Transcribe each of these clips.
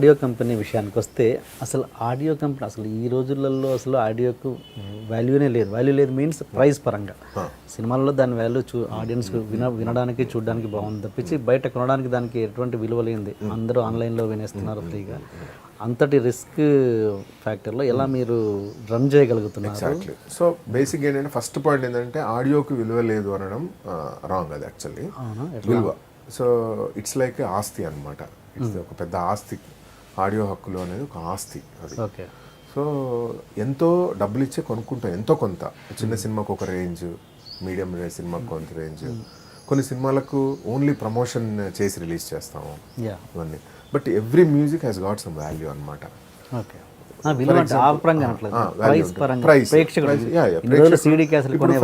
Audio company విషయానికి వస్తే అసలు ఆడియో కంపెనీ అసలు ఈ రోజులలో అసలు ఆడియోకు వాల్యూ లేదు మీన్స్ ప్రైస్ పరంగా సినిమాల్లో దాని వాల్యూ ఆడియన్స్ వినడానికి చూడడానికి బాగుంది తప్పించి బయట కొనడానికి దానికి ఎటువంటి విలువ లేనిది అందరూ ఆన్లైన్లో వినేస్తున్నారు ఫ్రీగా. అంతటి రిస్క్ ఫ్యాక్టర్లో ఎలా మీరు రన్ చేయగలుగుతున్నారు? ఎగ్జాక్ట్లీ. సో బేసిక్ ఏంటంటే ఫస్ట్ పాయింట్ ఏంటంటే ఆడియోకి విలువ లేదు అనడం రాంగ్. అది యాక్చువల్లీ విలువ. సో ఇట్స్ లైక్ ఆస్తి అనమాట. ఇట్స్ ఒక పెద్ద ఆస్తి. ఆడియో హక్కులు అనేది ఒక ఆస్తి అది. ఓకే. సో ఎంతో డబ్బులు ఇచ్చే కొనుక్కుంటాం ఎంతో కొంత. చిన్న సినిమాకు ఒక రేంజ్, మీడియం సినిమాకు కొంత రేంజ్, కొన్ని సినిమాలకు ఓన్లీ ప్రమోషన్ చేసి రిలీజ్ చేస్తాము ఇవన్నీ. But every music has got some value అనమాట. ఓకే.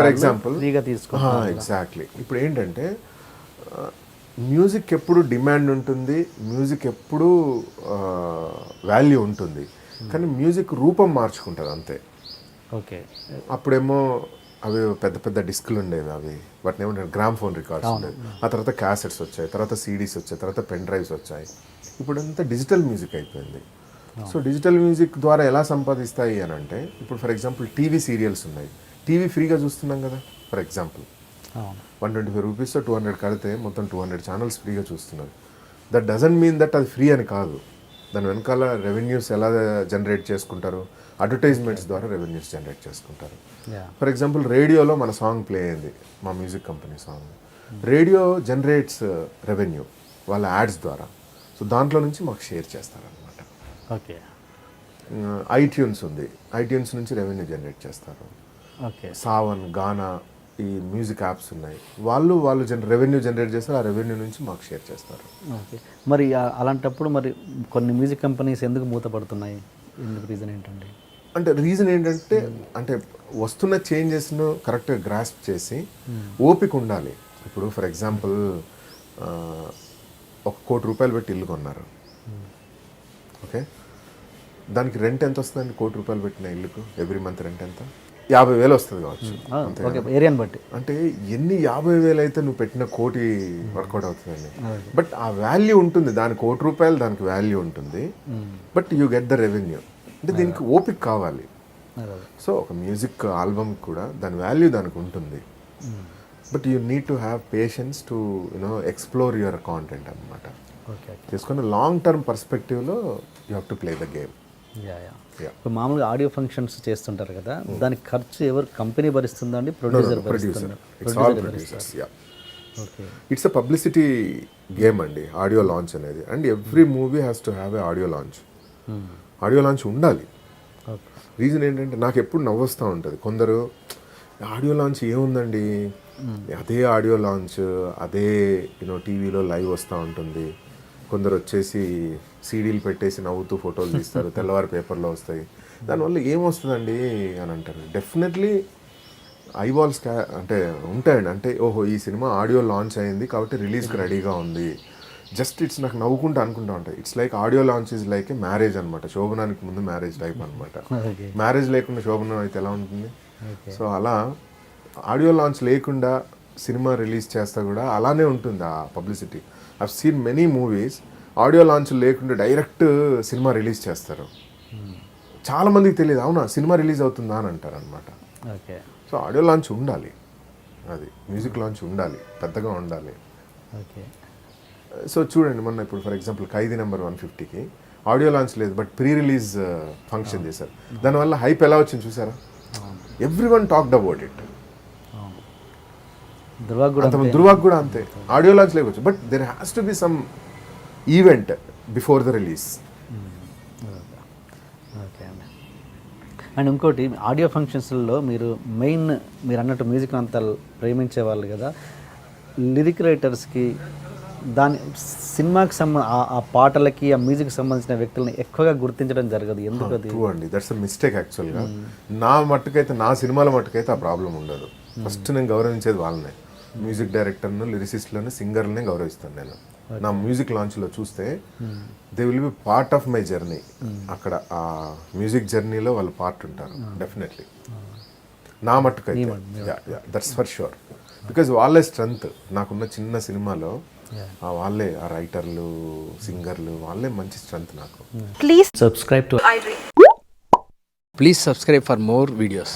ఫర్ ఎగ్జాంపుల్ ఎగ్జాక్ట్లీ ఇప్పుడు ఏంటంటే మ్యూజిక్ ఎప్పుడు డిమాండ్ ఉంటుంది, మ్యూజిక్ ఎప్పుడు వాల్యూ ఉంటుంది, కానీ మ్యూజిక్ రూపం మార్చుకుంటుంది అంతే. ఓకే. అప్పుడేమో అవి పెద్ద పెద్ద డిస్కులు ఉండేవి, అవి వాటిని ఏమంటారు గ్రామ్ ఫోన్ రికార్డ్స్ ఉండేవి. ఆ తర్వాత క్యాసెట్స్ వచ్చాయి, తర్వాత సిడీస్ వచ్చాయి, తర్వాత పెన్ డ్రైవ్స్ వచ్చాయి. ఇప్పుడు అంతా డిజిటల్ మ్యూజిక్ అయిపోయింది. సో డిజిటల్ మ్యూజిక్ ద్వారా ఎలా సంపాదిస్తాయి అని అంటే, ఇప్పుడు ఫర్ ఎగ్జాంపుల్ టీవీ సీరియల్స్ ఉన్నాయి, టీవీ ఫ్రీగా చూస్తున్నాం కదా. ఫర్ ఎగ్జాంపుల్ 125 రూపీస్తో 200 కడితే మొత్తం 200 ఛానల్స్ ఫ్రీగా చూస్తున్నారు. దట్ డజంట్ మీన్ దట్ అది ఫ్రీ అని కాదు. దాని వెనకాల రెవెన్యూస్ ఎలా జనరేట్ చేసుకుంటారు, అడ్వర్టైజ్మెంట్స్ ద్వారా రెవెన్యూస్ జనరేట్ చేసుకుంటారు. ఫర్ ఎగ్జాంపుల్ రేడియోలో మన సాంగ్ ప్లే అయింది, మా music company song. Radio generates revenue వాళ్ళ యాడ్స్ ద్వారా. సో దాంట్లో నుంచి మాకు షేర్ చేస్తారనమాట. ఓకే. ఐట్యూన్స్ ఉంది, ఐట్యూన్స్ నుంచి రెవెన్యూ జనరేట్ చేస్తారు. ఓకే. సావన్, గానా, ఈ మ్యూజిక్ యాప్స్ ఉన్నాయి, వాళ్ళు రెవెన్యూ జనరేట్ చేస్తారు. ఆ రెవెన్యూ నుంచి మాకు షేర్ చేస్తారు. ఓకే. మరి అలాంటప్పుడు మరి కొన్ని మ్యూజిక్ కంపెనీస్ ఎందుకు మూతపడుతున్నాయి? ఎందుకు రీజన్ ఏంటండి? అంటే రీజన్ ఏంటంటే, అంటే వస్తున్న చేంజెస్ను కరెక్ట్గా గ్రాస్ప్ చేసి ఓపిక ఉండాలి. ఇప్పుడు ఫర్ ఎగ్జాంపుల్ 1 కోటి రూపాయలు పెట్టి ఇల్లు కొన్నారు, ఓకే, దానికి రెంట్ ఎంత వస్తుందండి? 1 కోటి రూపాయలు పెట్టిన ఇల్లుకు ఎవ్రీ మంత్ రెంట్ ఎంత? 50,000 వస్తుంది కావచ్చు. ఏరియాని బట్టి. అంటే ఎన్ని 50,000 అయితే నువ్వు పెట్టిన 1 కోటి వర్కౌట్ అవుతుందండి. బట్ ఆ వాల్యూ ఉంటుంది, దానికి 1 కోటి రూపాయలు దానికి వాల్యూ ఉంటుంది. But you get the revenue. అంటే దీనికి ఓపిక కావాలి. సో ఒక మ్యూజిక్ ఆల్బమ్ కూడా దాని వాల్యూ దానికి ఉంటుంది. But you need to have patience to explore your content అనమాట. తీసుకున్న లాంగ్ టర్మ్ పర్స్పెక్టివ్లో you have to play the game. ఇప్పుడు మామూలుగా ఆడియో ఫంక్షన్స్ చేస్తుంటారు కదా, దానికి ఖర్చు ఎవరు, కంపెనీ భరిస్తుందండి? Producer. It's a publicity game అండి ఆడియో లాంచ్ అనేది. And every movie has to have a audio launch. Audio launch ఉండాలి. రీజన్ ఏంటంటే నాకు ఎప్పుడు నవ్వొస్తూ ఉంటుంది, కొందరు ఆడియో లాంచ్ ఏముందండి, అదే ఆడియో లాంచ్, అదే టీవీలో లైవ్ వస్తూ ఉంటుంది. కొందరు వచ్చేసి సీడీలు పెట్టేసి నవ్వుతూ ఫోటోలు తీస్తారు, తెల్లవారి పేపర్లో వస్తాయి. దానివల్ల ఏమొస్తుందండి అని అంటారు. డెఫినెట్లీ ఐవాల్స్ అంటే ఉంటాయండి. అంటే ఓహో ఈ సినిమా ఆడియో లాంచ్ అయింది కాబట్టి రిలీజ్కి రెడీగా ఉంది. జస్ట్ ఇట్స్ నాకు నవ్వుకుంటూ అనుకుంటా ఉంటాయి. It's like audio launch is like A marriage అనమాట. శోభనానికి ముందు మ్యారేజ్ టైప్ అనమాట. మ్యారేజ్ లేకుండా శోభనం అయితే ఎలా ఉంటుంది? సో అలా ఆడియో లాంచ్ లేకుండా సినిమా రిలీజ్ చేస్తా కూడా అలానే ఉంటుంది ఆ publicity. I've seen many movies audio launch లేకుండా డైరెక్ట్ సినిమా రిలీజ్ చేస్తారు. చాలా మందికి తెలియదు, అవునా సినిమా రిలీజ్ అవుతుందా అని అంటారు అనమాట. సో ఆడియో లాంచ్ ఉండాలి, అది మ్యూజిక్ లాంచ్ ఉండాలి, పెద్దగా ఉండాలి. సో చూడండి, మొన్న ఇప్పుడు ఫర్ ఎగ్జాంపుల్ ఖైదీ నెంబర్ 150కి ఆడియో లాంచ్ లేదు, బట్ ప్రీ రిలీజ్ ఫంక్షన్ చేశారు. దానివల్ల హైప్ ఎలా వచ్చింది చూసారా? Everyone talked about it. ధృవాగ్ కూడా అంతే, ఆడియో లాంచ్ లేవచ్చు, but there has to be some event before the release. Okay అండి. అండ్ ఇంకోటి, ఆడియో ఫంక్షన్స్లో మీరు అన్నట్టు మ్యూజిక్ అంతా ప్రేమించే వాళ్ళు కదా, లిరిక్ రైటర్స్కి దాని సినిమాకి ఆ పాటలకి ఆ మ్యూజిక్ సంబంధించిన వ్యక్తులను ఎక్కువగా గుర్తించడం జరగదు. ఎందుకు అది? అండి, దట్స్ అ మిస్టేక్ యాక్చువల్గా. నా మట్టుకైతే, నా సినిమాల మట్టుకైతే ఆ ప్రాబ్లం ఉండదు. ఫస్ట్ నేను గౌరవించేది వాళ్ళనే, మ్యూజిక్ డైరెక్టర్ను, లిరిసిస్ట్లను, సింగర్ని గౌరవిస్తాను నేను. నా మ్యూజిక్ లాంచ్లో చూస్తే they will be part of my journey. అక్కడ ఆ మ్యూజిక్ జర్నీలో వాళ్ళు పార్ట్ ఉంటారు డెఫినెట్లీ. నా మట్టుకైతే దట్స్ ఫర్ షూర్. బికాజ్ వాళ్ళే స్ట్రెంగ్త్. నాకున్న చిన్న సినిమాలో వాళ్ళే ఆ రైటర్లు, సింగర్లు, వాళ్ళే మంచి స్ట్రెంత్ నాకు. Please subscribe to Please subscribe for more videos.